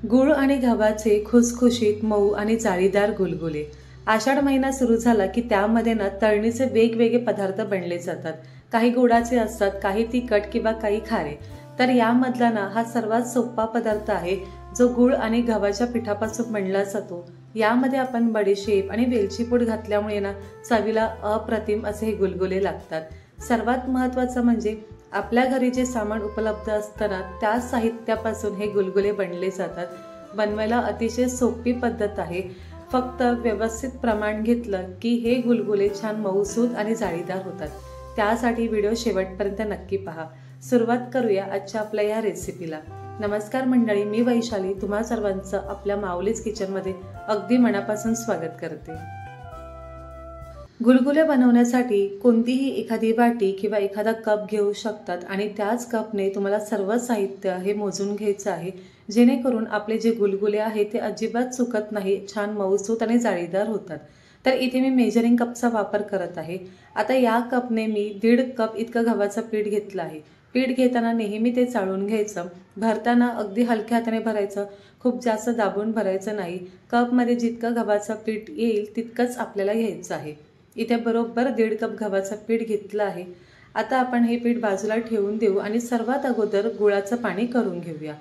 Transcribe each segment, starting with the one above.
गूळ आणि गव्हाचे खुसखुशीत मऊ आणि जाळीदार गुलगुले। आषाढ महिना सुरू झाला की त्यामध्ये तळणीचे वेगवेगळे पदार्थ बनले जातात। काही गोडाचे असतात, काही तिखट किंवा काही खारे। तर यामधला हा सर्वात सोपा पदार्थ आहे जो गूळ आणि गव्हाच्या पिठापासून बनला जातो। यामध्ये आपण बडीशेप आणि वेलची पूड घातल्यामुळे चवीला अप्रतिम असे हे गुलगुले लागतात। सर्वात महत्त्वाचं म्हणजे आपल्या घरी जे सामान उपलब्ध असतं त्या साहित्यापासून हे गुलगुले बनले जातात। बनवायला अतिशय सोपी पद्धत आहे। फक्त व्यवस्थित प्रमाण घेतलं की हे गुलगुले छान मऊसूत आणि जाळीदार होतात। त्यासाठी व्हिडिओ शेवटपर्यंत नक्की पहा। सुरुवात करूया आजच्या आपल्या या रेसिपीला। नमस्कार मंडळी, मी वैशाली तुम्हा सर्वांचं आपल्या माऊलीज किचनमध्ये अगदी मनापासून स्वागत करते। गुलगुले बनवण्यासाठी कोणतीही एखादी वाटी किंवा एखादा कप घेऊ शकतात आणि त्याच कपने तुम्हाला सर्व साहित्य हे मोजून घ्यायचं आहे, जेणेकरून आपले जे गुलगुले आहेत ते अजिबात चुकत नाही, छान मऊसूत आणि जाळीदार होतात। तर इथे मी मेजरिंग कपचा वापर करत आहे। आता या कपने मी 1.5 कप इतकं गव्हाचं पीठ घेतलं आहे। पीठ घेताना नेहमी ते चाळून घ्यायचं। भरताना अगदी हलक्या हाताने भरायचं, खूप जास्त दाबून भरायचं नाही। कपमध्ये जितकं गव्हाचं पीठ येईल तितकंच आपल्याला घ्यायचं आहे। इथे बरोबर 1.5 कप गव्हाचं पीठ घेतलं आहे। आता आपण हे पीठ बाजूला ठेवून देऊ आणि सर्वात अगोदर गुळाचं पाणी करून घेऊया।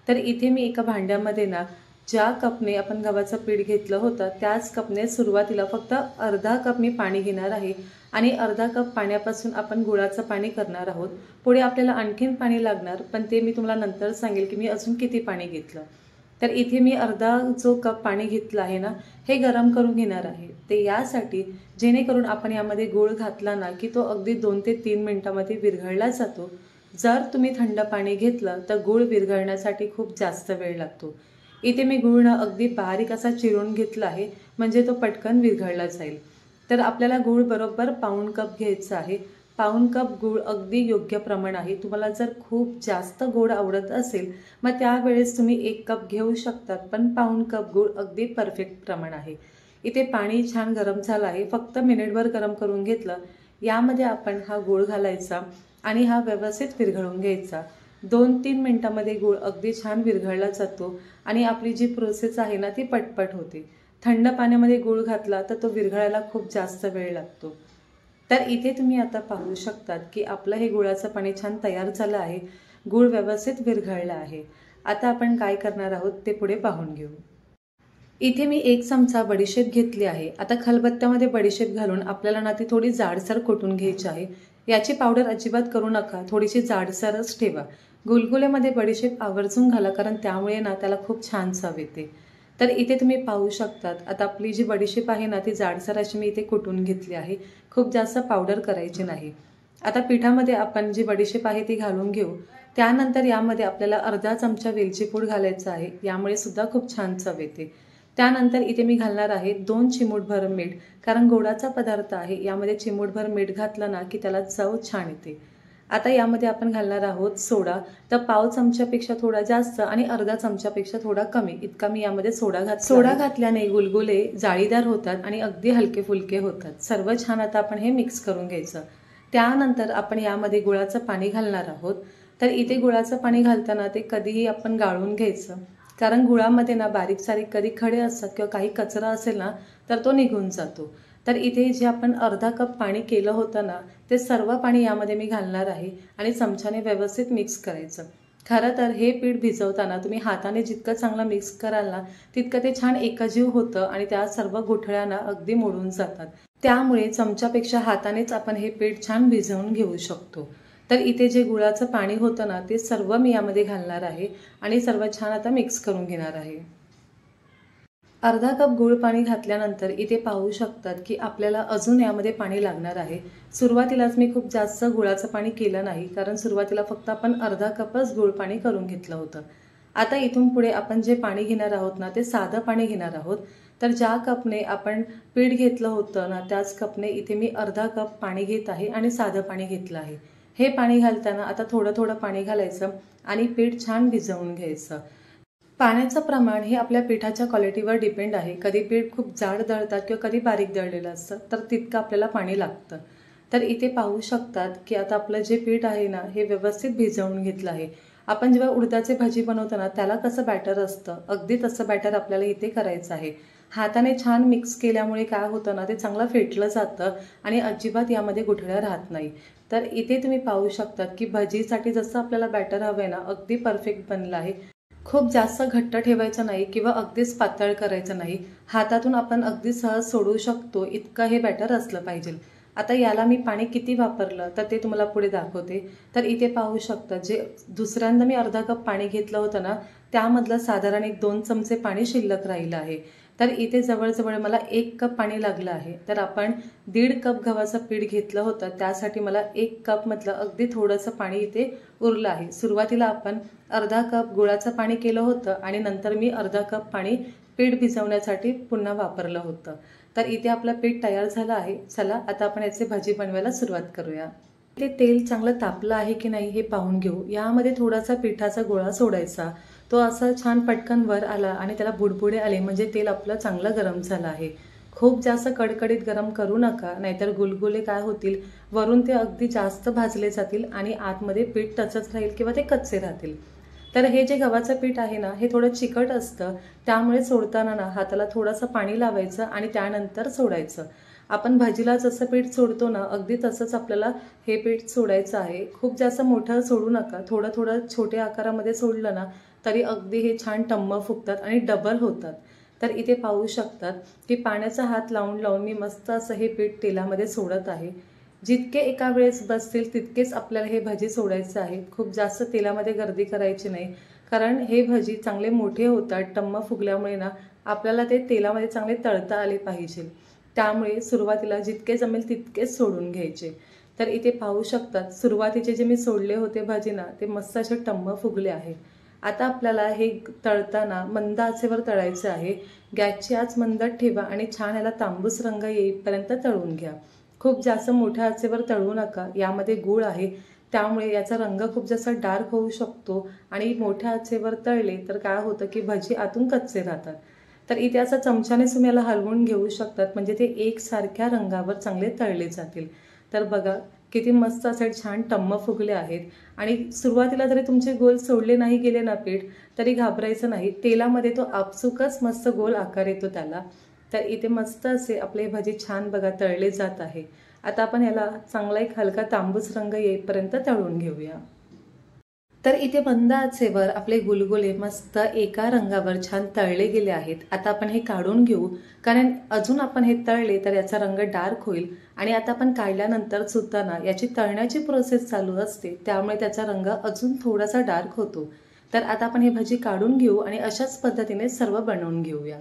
तर इथे मी एका भांड्यामध्ये ज्या कपने आपण गव्हाचं पीठ घेतलं होतं त्याच कपने सुरुवातीला फक्त अर्धा कप मी पाणी घेणार आहे आणि अर्धा कप पाण्यापासून आपण गुळाचं पाणी करणार आहोत। पुढे आपल्याला आणखीन पाणी लागणार, पण ते मी तुम्हाला नंतर सांगेल की मी अजून किती पाणी घेतलं। तर इथे मी अर्धा जो कप पाणी घेतलं आहे हे गरम करून घेणार आहे। ते यासाठी जेणेकरून आपण यामध्ये गूळ घातला की तो अगदी 2 ते 3 मिनिटांमध्ये विरघळला जातो। जर तुम्ही थंड पाणी घेतलं तर गूळ विरघळण्यासाठी खूप जास्त वेळ लागतो। इथे मी गूळ अगदी बारीक असा चिरून घेतला आहे, म्हणजे तो पटकन विरघळला जाईल। तर आपल्याला गूळ बरोबर पाऊण कप घ्यायचा आहे। पाऊण कप गूळ अगदी योग्य प्रमाण आहे। तुम्हाला जर खूप जास्त गोड आवडत असेल मग त्यावेळेस तुम्ही 1 कप घेऊ शकतात, पण पाऊण कप गूळ अगदी परफेक्ट प्रमाण आहे। इथे पाणी छान गरम झालं आहे, फक्त मिनिटभर गरम करून घेतलं। यामध्ये आपण हा गूळ घालायचा आणि हा व्यवस्थित विरघळून घ्यायचा। 2-3 मिनिटांमध्ये गूळ अगदी छान विरघळला जातो आणि आपली जी प्रोसेस आहे ती पटपट होते। थंड पाण्यामध्ये गूळ घातला तर तो विरघळायला खूप जास्त वेळ लागतो। तर इथे तुम्ही आता पाहू शकतात की आपलं हे गुळाचं पाणी छान तयार झालं आहे। गूळ व्यवस्थित विरघळला आहे। आता आपण काय करणार आहोत ते पुढे पाहून घेऊ। इथे मी 1 चमचा बडीशेप घेतली आहे। आता खलबत्त्यामध्ये बडीशेप घालून आपल्याला ती थोडी जाडसर कुटून घ्यायची आहे। याची पावडर अजिबात करू नका, थोडीशी जाडसरच ठेवा। गुलगुल्यामध्ये बडीशेप आवर्जून घाला, कारण त्यामुळे त्याला खूप छान चव येते। तर इथे तुम्ही पाहू शकतात आता आपली जी बडीशेप आहे ती जाडसर अशी मी इथे कुटून घेतली आहे। खूप जास्त पावडर करायची नाही। आता पिठामध्ये आपण जी बडीशेप आहे ती घालून घेऊ। त्यानंतर यामध्ये आपल्याला अर्धा चमचा वेलची पूड घालायचं आहे, यामुळे सुद्धा खूप छान चव येते। त्यानंतर इथे मी घालणार आहे 2 चिमूटभर मीठ, कारण गोडाचा पदार्थ आहे, यामध्ये चिमूटभर मीठ घातलं की त्याला चव छान येते। आता यामध्ये आपण घालणार आहोत सोडा। तर पाव चमच्यापेक्षा थोडा जास्त आणि अर्धा चमच्यापेक्षा थोडा कमी इतका मी यामध्ये सोडा घातल्याने गुलगुले जाळीदार होतात आणि अगदी हलके फुलके होतात। सर्व छान आता आपण हे मिक्स करून घ्यायचं। त्यानंतर आपण यामध्ये गुळाचं पाणी घालणार आहोत। तर इथे गुळाचं पाणी घालताना ते कधीही आपण गाळून घ्यायचं, कारण गुळामध्ये बारीक सारीक कधी खडे असतात किंवा काही कचरा असेल तर तो निघून जातो। तर इथे जे आपण अर्धा कप पाणी केलं होतं ते सर्व पाणी यामध्ये मी घालणार आहे आणि चमच्याने व्यवस्थित मिक्स करायचं। खरं तर हे पीठ भिजवताना तुम्ही हाताने जितकं चांगलं मिक्स कराल तितकं ते छान एकजीव होतं आणि त्या सर्व गुठळ्या अगदी मोडून जातात। त्यामुळे चमच्यापेक्षा हातानेच आपण हे पीठ छान भिजवून घेऊ शकतो। तर इथे जे गुळाचं पाणी होतं ते सर्व मी यामध्ये घालणार आहे आणि सर्व छान आता मिक्स करून घेणार आहे। अर्धा कप गूळ पाणी घातल्यानंतर इथे पाहू शकतात की आपल्याला अजून यामध्ये पाणी लागणार आहे। सुरुवातीलाच मी खूप जास्त गुळाचं पाणी केलं नाही, कारण सुरुवातीला फक्त आपण अर्धा कपच गूळ पाणी करून घेतलं होतं। आता इथून पुढे आपण जे पाणी घेणार आहोत ते साधं पाणी घेणार आहोत। तर ज्या कपने आपण पीठ घेतलं होतं त्याच कपने इथे मी अर्धा कप पाणी घेत आहे आणि साधं पाणी घेतलं आहे। हे पाणी घालताना आता थोडं थोडं पाणी घालायचं आणि पीठ छान भिजवून घ्यायचं। पाण्याचं प्रमाण हे आपल्या पिठाच्या क्वालिटीवर डिपेंड आहे। कधी पीठ खूप जाड दळतात किंवा कधी बारीक दळलेलं असतं, तर तितकं आपल्याला पाणी लागतं। तर इथे पाहू शकतात की आता आपलं जे पीठ आहे हे व्यवस्थित भिजवून घेतलं आहे। आपण जेव्हा उडदाचे भाजी बनवतो ना त्याला कसं बॅटर असतं अगदी तसं बॅटर आपल्याला इथे करायचं आहे। हाताने छान मिक्स केल्यामुळे काय होतं ना ते चांगलं फेटलं जातं आणि अजिबात यामध्ये गुठळ्या राहत नाही। तर इथे तुम्ही पाहू शकता की भजीसाठी जसं आपल्याला बॅटर हवंय ना अगदी परफेक्ट बनलं आहे। खूप जास्त घट्ट ठेवायचं नाही किंवा अगदीच पातळ करायचं नाही, हातातून आपण अगदी सहज सोडू शकतो इतकं हे बॅटर असलं पाहिजे। आता याला मी पाणी किती वापरलं तर ते तुम्हाला पुढे दाखवते। तर इथे पाहू शकता जे दुसऱ्यांदा मी अर्धा कप पाणी घेतलं होतं ना त्यामधलं साधारण 1-2 चमचे पाणी शिल्लक राहिलं आहे। तर इथे जवळजवळ मला 1 कप पाणी लागलं आहे। तर आपण 1.5 कप गव्हाचं पीठ घेतलं होतं त्यासाठी मला 1 कप मधलं अगदी थोडंसं पाणी इथे उरलं आहे। सुरुवातीला आपण अर्धा कप गुळाचं पाणी केलं होतं आणि नंतर मी अर्धा कप पाणी पीठ भिजवण्यासाठी पुन्हा वापरलं होतं। तर इथे आपलं पीठ तयार झालं आहे। चला आता आपण याचे भजी बनवायला सुरुवात करूया। इथे तेल चांगलं तापलं आहे की नाही हे पाहून घेऊ। यामध्ये थोडासा पिठाचा गोळा सोडायचा, तो असा छान पटकन वर आला आणि त्याला बुडबुडे आले म्हणजे तेल आपलं चांगलं गरम झालं आहे। खूप जास्त कडकडीत गरम करू नका, नाहीतर गुलगुले काय होतील वरून ते अगदी जास्त भाजले जातील आणि आतमध्ये पीठ टचच राहील किंवा ते कच्चे राहतील। तर हे जे गव्हाचं पीठ आहे ना हे थोडं चिकट असतं, त्यामुळे सोडताना ना हाताला थोडंसं पाणी लावायचं आणि त्यानंतर सोडायचं। आपण भाजीला जसं पीठ सोडतो ना अगदी तसंच आपल्याला हे पीठ सोडायचं आहे। खूप जास्त मोठं सोडू नका, थोडं थोडं छोट्या आकारामध्ये सोडलं ना तरी अगदी हे छान टम्म फुगतात आणि डबल होतात। तर इथे पाहू शकतात की पाण्याचा हात लावून लावून मी मस्त असं हे पीठ तेलामध्ये सोडत आहे। जितके एका वेळेस बसतील तितकेच आपल्याला हे भजी सोडायचं आहे। खूप जास्त तेलामध्ये गर्दी करायची नाही, कारण हे भजी चांगले मोठे होतात टम्म फुगल्यामुळे ना आपल्याला ते तेलामध्ये चांगले तळता आले पाहिजे। त्यामुळे सुरुवातीला जितके जमेल तितकेच सोडून घ्यायचे। तर इथे पाहू शकतात सुरुवातीचे जे मी सोडले होते भजी ना ते मस्त असे टम्म फुगले आहे। आता आपल्याला हे तळताना मंद आचेवर तळायचे आहे। गॅसची आच मंदच ठेवा आणि छान याला तांबूस रंग येईपर्यंत तळून घ्या। खूप जास्त मोठ्या आचेवर तळू नका, यामध्ये गूळ आहे त्यामुळे याचा रंग खूप जास्त डार्क होऊ शकतो आणि मोठ्या आचेवर तळले तर काय होतं की भजी आतून कच्चे राहतात। तर इथे असं चमच्याने तुम्ही याला हलवून घेऊ शकतात म्हणजे ते एकसारख्या रंगावर चांगले तळले जातील। तर बघा किती मस्त असे छान टम्म फुगले आहेत आणि सुरुवातीला जरी तुमचे गोल सोडले नाही गेले ना पीठ तरी घाबरायचं नाही, तेलामध्ये तो आपसुकच मस्त गोल आकार येतो त्याला। तर इथे मस्त असे आपले भजी छान बघा तळले जात आहे। आता आपण याला चांगला एक हलका तांबूस रंग येईपर्यंत तळून घेऊया। तर इथे मंद आचेवर आपले गुलगुले मस्त एका रंगावर छान तळले गेले आहेत। आता आपण हे काढून घेऊ, कारण अजून आपण हे तळले तर याचा रंग डार्क होईल आणि आता आपण काढल्यानंतर सुद्धा ना याची तळण्याची प्रोसेस चालू असते, त्यामुळे त्याचा रंग अजून थोडासा डार्क होतो। तर आता आपण हे भजी काढून घेऊ आणि अशाच पद्धतीने सर्व बनवून घेऊया।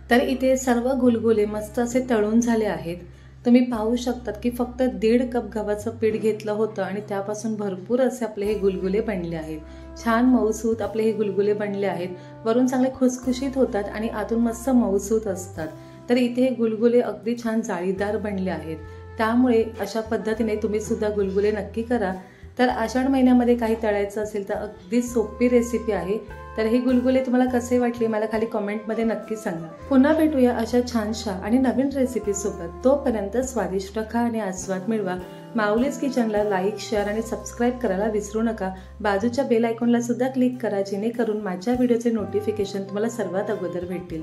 तर इथे सर्व गुलगुले मस्त असे तळून झाले आहेत। तुम्ही पाहू शकतात की फक्त 1.5 कप गव्हाचं पीठ घेतलं होतं आणि त्यापासून भरपूर असे आपले हे गुलगुले बनले आहेत। छान मऊसूत आपले हे गुलगुले बनले आहेत, वरून चांगले खुसखुशीत होतात आणि आतून मस्त मऊसूत असतात। तर इथे हे गुलगुले अगदी छान जाळीदार बनले आहेत, त्यामुळे अशा पद्धतीने तुम्ही सुद्धा गुलगुले नक्की करा। तर आषाढ महिन्यामध्ये काही तळायचं असेल तर अगदी सोपी रेसिपी आहे। तर हे गुलगुले तुम्हाला कसे वाटले मला खाली कमेंटमध्ये नक्की सांगा। पुन्हा भेटूया अशा छानशा आणि नवीन रेसिपी सोबत। तोपर्यंत स्वादिष्ट खा आणि आस्वाद मिळवा। माऊलीज किचनला लाईक, शेअर आणि सबस्क्राईब करायला विसरू नका। बाजूच्या बेल आयकॉनला सुद्धा क्लिक करा जेणेकरून माझ्या व्हिडिओचे नोटिफिकेशन तुम्हाला सर्वात अगोदर भेटतील।